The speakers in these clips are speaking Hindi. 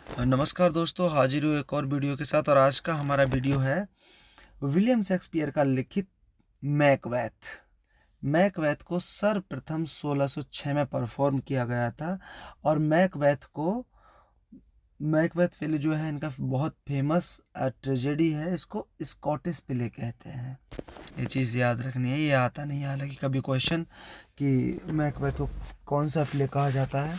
नमस्कार दोस्तों, हाजिर हूँ एक और वीडियो के साथ। और आज का हमारा वीडियो है विलियम शेक्सपियर का लिखित मैकबेथ। मैकबेथ को सर्वप्रथम 1606 में परफॉर्म किया गया था। और मैकबेथ प्ले जो है इनका बहुत फेमस ट्रेजेडी है। इसको स्कॉटिश प्ले कहते हैं। ये चीज़ याद रखनी है, ये आता नहीं है हालांकि कभी क्वेश्चन कि मैकबेथ को कौन सा प्ले कहा जाता है,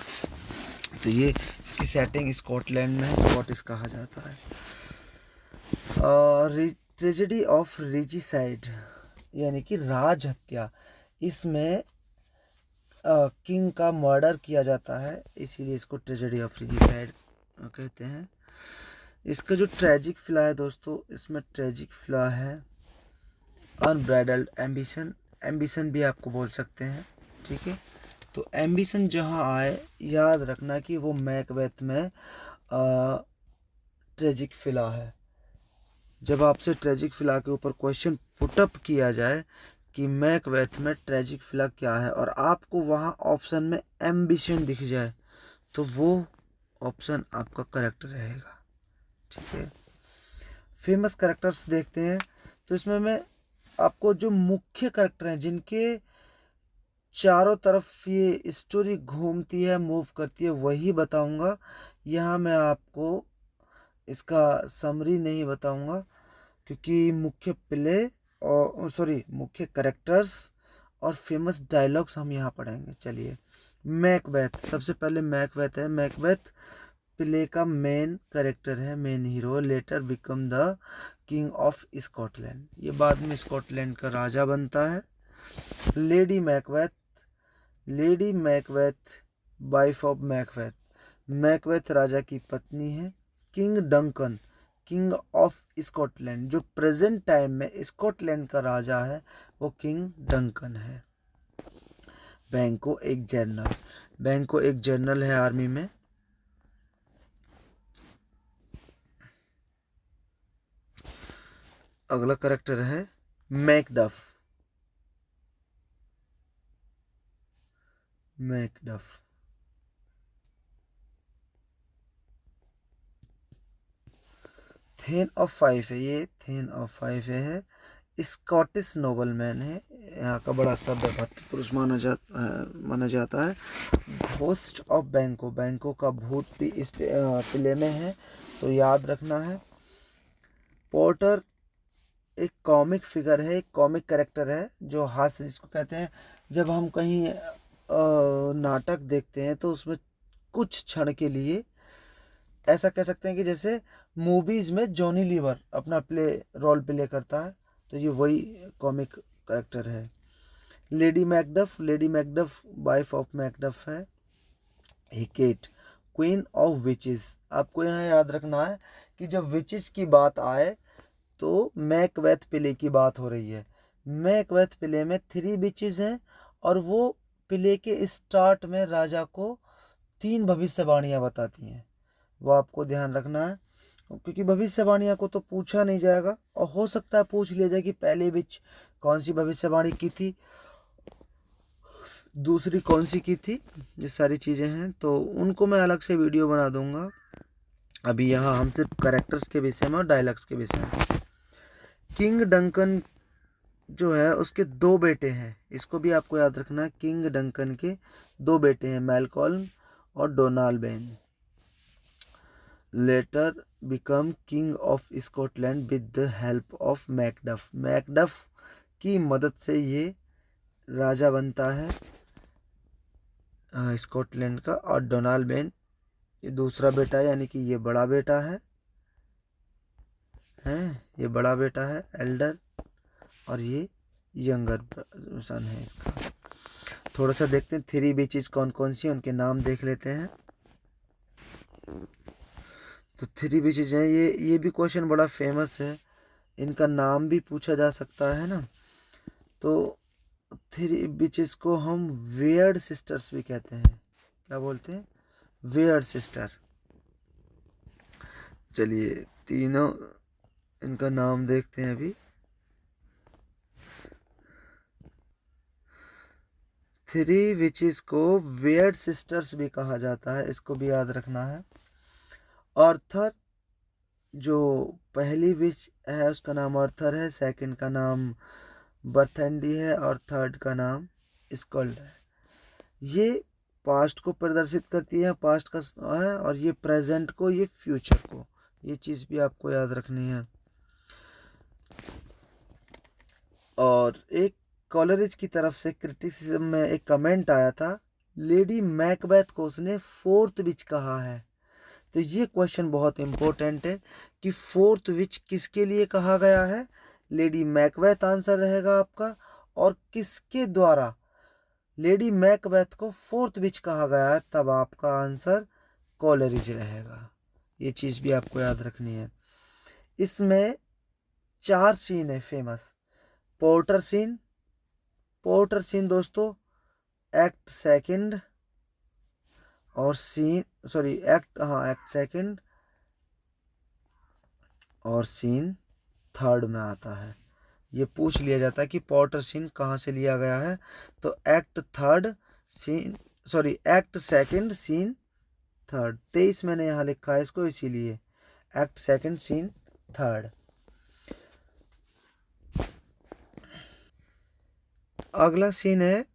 तो ये इसकी सेटिंग स्कॉटलैंड में स्कॉटिश कहा जाता है। और ट्रेजेडी ऑफ रिजीसाइड यानी कि राज हत्या, इसमें किंग का मर्डर किया जाता है, इसीलिए इसको ट्रेजेडी ऑफ रिजीसाइड कहते हैं। इसका जो ट्रेजिक फ्ला है दोस्तों, इसमें ट्रेजिक फ्ला है अनब्राइडल्ड एम्बिशन। एम्बिशन भी आपको बोल सकते हैं, ठीक है। तो एम्बिशन जहाँ आए, याद रखना कि वो मैकबेथ में ट्रेजिक फिला है। जब आपसे ट्रेजिक फिला के ऊपर क्वेश्चन पुटअप किया जाए कि मैकबेथ में ट्रेजिक फिला क्या है, और आपको वहाँ ऑप्शन में एम्बिशन दिख जाए, तो वो ऑप्शन आपका करेक्ट रहेगा, ठीक है। फेमस कैरेक्टर्स देखते हैं, तो इसमें मैं आपको जो मुख्य कैरेक्टर हैं जिनके चारों तरफ ये स्टोरी घूमती है, मूव करती है, वही बताऊंगा। यहाँ मैं आपको इसका समरी नहीं बताऊंगा, क्योंकि मुख्य कैरेक्टर्स और फेमस डायलॉग्स हम यहाँ पढ़ेंगे। चलिए, मैकबेथ, सबसे पहले मैकबेथ है। मैकबेथ प्ले का मेन कैरेक्टर है, main hero. Later become the king of Scotland, ये बाद में स्कॉटलैंड का राजा बनता है। Lady Macbeth, lady Macbeth wife of Macbeth, Macbeth राजा की पत्नी है। King Duncan, king of Scotland, जो प्रेजेंट टाइम में स्कॉटलैंड का राजा है, वो किंग डंकन है। बैंको एक जनरल, बैंको एक जनरल है आर्मी में। अगला करेक्टर है Macduff, Macduff thane of five है, ये थेन ऑफ फाइव है, स्कॉटिश नोबलमैन है। यहाँ का बड़ा सभ्य पुरुष माना जाता है। घोस्ट ऑफ बैंको, बैंको का भूत भी इस प्ले में है, तो याद रखना है। पोर्टर एक कॉमिक फिगर है, एक कॉमिक कैरेक्टर है, जो हास्य जिसको कहते हैं। जब हम कहीं नाटक देखते हैं तो उसमें कुछ क्षण के लिए ऐसा कह सकते हैं कि जैसे मूवीज में जॉनी लीवर अपना रोल प्ले करता है, तो ये वही कॉमिक कैरेक्टर है। Lady Macduff, lady Macduff wife of Macduff है। हिकेट, क्वीन ऑफ विचेस, आपको यहाँ याद रखना है कि जब विचेस की बात आए तो मैकबेथ प्ले की बात हो रही है। मैकबेथ प्ले में 3 विचेस हैं, और वो प्ले के स्टार्ट में राजा को 3 भविष्यवाणियां बताती हैं, वो आपको ध्यान रखना है। क्योंकि भविष्यवाणियों को तो पूछा नहीं जाएगा, और हो सकता है पूछ लिया जाए कि पहले विच कौन सी भविष्यवाणी की थी, दूसरी कौन सी की थी। ये सारी चीज़ें हैं, तो उनको मैं अलग से वीडियो बना दूंगा। अभी यहाँ हम सिर्फ कैरेक्टर्स के विषय में और डायलॉग्स के विषय में। किंग डंकन जो है उसके 2 बेटे हैं, इसको भी आपको याद रखना है। किंग डंकन के 2 बेटे हैं, मैलकॉल्म और Donalbain. Later become king of Scotland with the help of Macduff, Macduff की मदद से ये राजा बनता है स्कॉटलैंड का। और डोनाल्बेन ये दूसरा बेटा है, यानी कि ये बड़ा बेटा है, ये बड़ा बेटा है, एल्डर, और ये यंगर सन है इसका। थोड़ा सा देखते हैं 3 बीचेस कौन कौन सी, उनके नाम देख लेते हैं। तो 3 बीचेस हैं, ये भी क्वेश्चन बड़ा फेमस है, इनका नाम भी पूछा जा सकता है ना। तो 3 बीचेस को हम वेयर्ड सिस्टर्स भी कहते हैं। क्या बोलते हैं? Weird sister. चलिए, तीनों इनका नाम देखते हैं अभी। 3 विचेस को वेयर्ड सिस्टर्स भी कहा जाता है, इसको भी याद रखना है। आर्थर, जो पहली विच है उसका नाम आर्थर है, सेकंड का नाम बर्थेंडी है और थर्ड का नाम स्कल्ड है। ये पास्ट को प्रदर्शित करती है, पास्ट का है, और ये प्रेजेंट को, ये फ्यूचर को। ये चीज़ भी आपको याद रखनी है। और एक कॉलरिज की तरफ से क्रिटिसिज्म में एक कमेंट आया था, लेडी मैकबेथ को उसने फोर्थ विच कहा है। तो ये क्वेश्चन बहुत इंपॉर्टेंट है कि फोर्थ विच किसके लिए कहा गया है। लेडी मैकबेथ आंसर रहेगा आपका, और किसके द्वारा लेडी मैकबेथ को फोर्थ विच कहा गया है, तब आपका आंसर कॉलरिज रहेगा। ये चीज़ भी आपको याद रखनी है। इसमें 4 सीन है famous. Porter scene, porter scene दोस्तों एक्ट सेकंड और एक्ट सेकंड और सीन थर्ड में आता है। ये पूछ लिया जाता है कि पोर्टर सीन कहाँ से लिया गया है, तो एक्ट सेकंड सीन थर्ड। 23 मैंने यहाँ लिखा है इसको, इसीलिए एक्ट सेकंड सीन थर्ड। अगला सीन है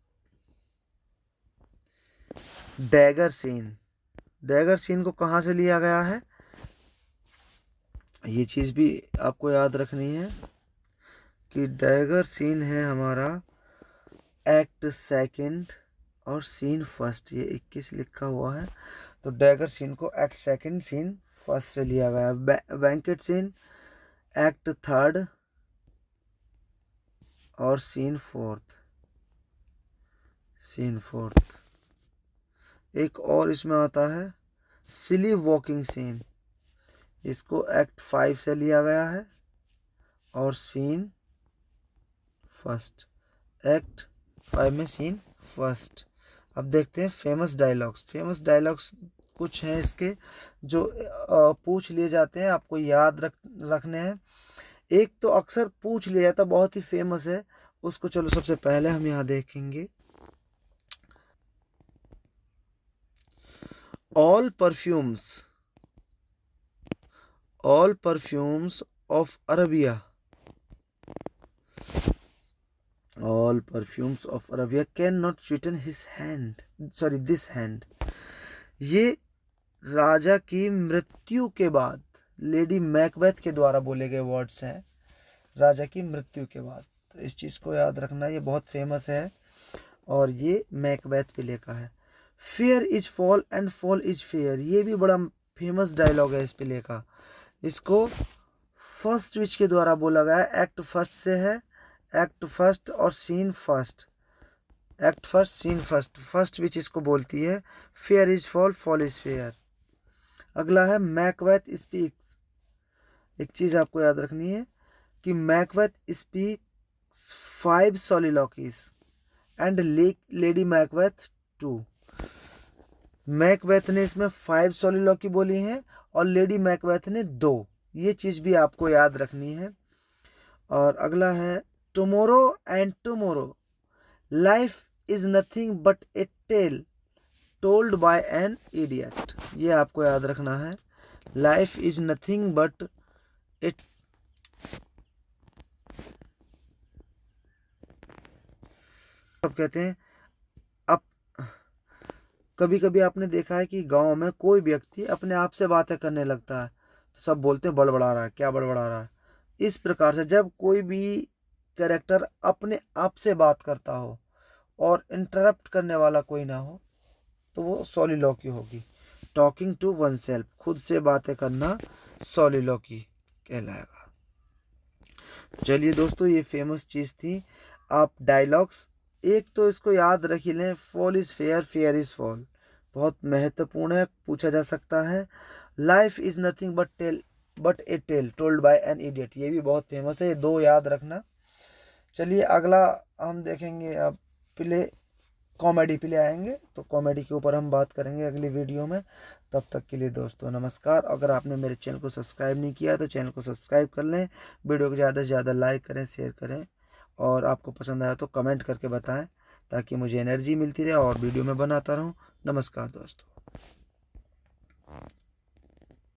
डैगर सीन। डैगर सीन को कहाँ से लिया गया है, ये चीज़ भी आपको याद रखनी है कि डैगर सीन है हमारा एक्ट सेकंड और सीन फर्स्ट। ये 21 लिखा हुआ है, तो डैगर सीन को एक्ट सेकंड सीन फर्स्ट से लिया गया है। बैंकेट सीन एक्ट थर्ड और सीन फोर्थ। एक और इसमें आता है सिली वॉकिंग सीन, इसको एक्ट 5 से लिया गया है और सीन फर्स्ट, एक्ट 5 में सीन फर्स्ट। अब देखते हैं फेमस डायलॉग्स कुछ हैं इसके जो पूछ लिए जाते हैं, आपको याद रखने हैं। एक तो अक्सर पूछ लिया जाता, बहुत ही फेमस है उसको, चलो सबसे पहले हम यहाँ देखेंगे। All perfumes of Arabia can not Sutton this hand. ये राजा की मृत्यु के बाद लेडी मैकबेथ के द्वारा बोले गए वर्ड्स हैं, राजा की मृत्यु के बाद। तो इस चीज़ को याद रखना, ये बहुत फेमस है और ये मैकबेथ पे लिखा है। Fair is fall and fall is fair, ये भी बड़ा फेमस डायलॉग है इस पे लिखा। इसको फर्स्ट विच के द्वारा बोला गया है, एक्ट फर्स्ट से है, एक्ट फर्स्ट और scene first, act first scene first witch इसको बोलती है। Fair is foul, foul is fair. अगला है मैकबेथ स्पीक्स। एक चीज़ आपको याद रखनी है कि Macbeth speaks 5 soliloquies and lady Macbeth 2। Macbeth ने इसमें 5 soliloquy बोली हैं और लेडी मैकबेथ ने 2। ये चीज़ भी आपको याद रखनी है। और अगला है tomorrow and tomorrow life is nothing but a tale told by an idiot. ये आपको याद रखना है, life is nothing but a सब कहते हैं। अब कभी कभी आपने देखा है कि गांव में कोई व्यक्ति अपने आप से बातें करने लगता है तो सब बोलते हैं बड़बड़ा रहा है, क्या बड़बड़ा रहा है। इस प्रकार से जब कोई भी कैरेक्टर अपने आप से बात करता हो और इंटरप्ट करने वाला कोई ना हो तो वो सॉलिलॉक्यू होगी। टॉकिंग टू वन सेल्फ, खुद से बातें करना सॉलिलॉक्यू कहलाएगा। चलिए दोस्तों, ये फेमस चीज़ थी। आप डायलॉग्स एक तो इसको याद रख ही लें, foul is fair, fair is foul, बहुत महत्वपूर्ण है, पूछा जा सकता है। Life is nothing but a tale told by an idiot, ये भी बहुत फेमस है, ये 2 याद रखना। चलिए अगला हम देखेंगे, अब कॉमेडी प्ले आएंगे तो कॉमेडी के ऊपर हम बात करेंगे अगली वीडियो में। तब तक के लिए दोस्तों नमस्कार। अगर आपने मेरे चैनल को सब्सक्राइब नहीं किया तो चैनल को सब्सक्राइब कर लें, वीडियो को ज़्यादा से ज़्यादा लाइक करें, शेयर करें, और आपको पसंद आया तो कमेंट करके बताएं ताकि मुझे एनर्जी मिलती रहे और वीडियो में बनाता रहूं। नमस्कार दोस्तों।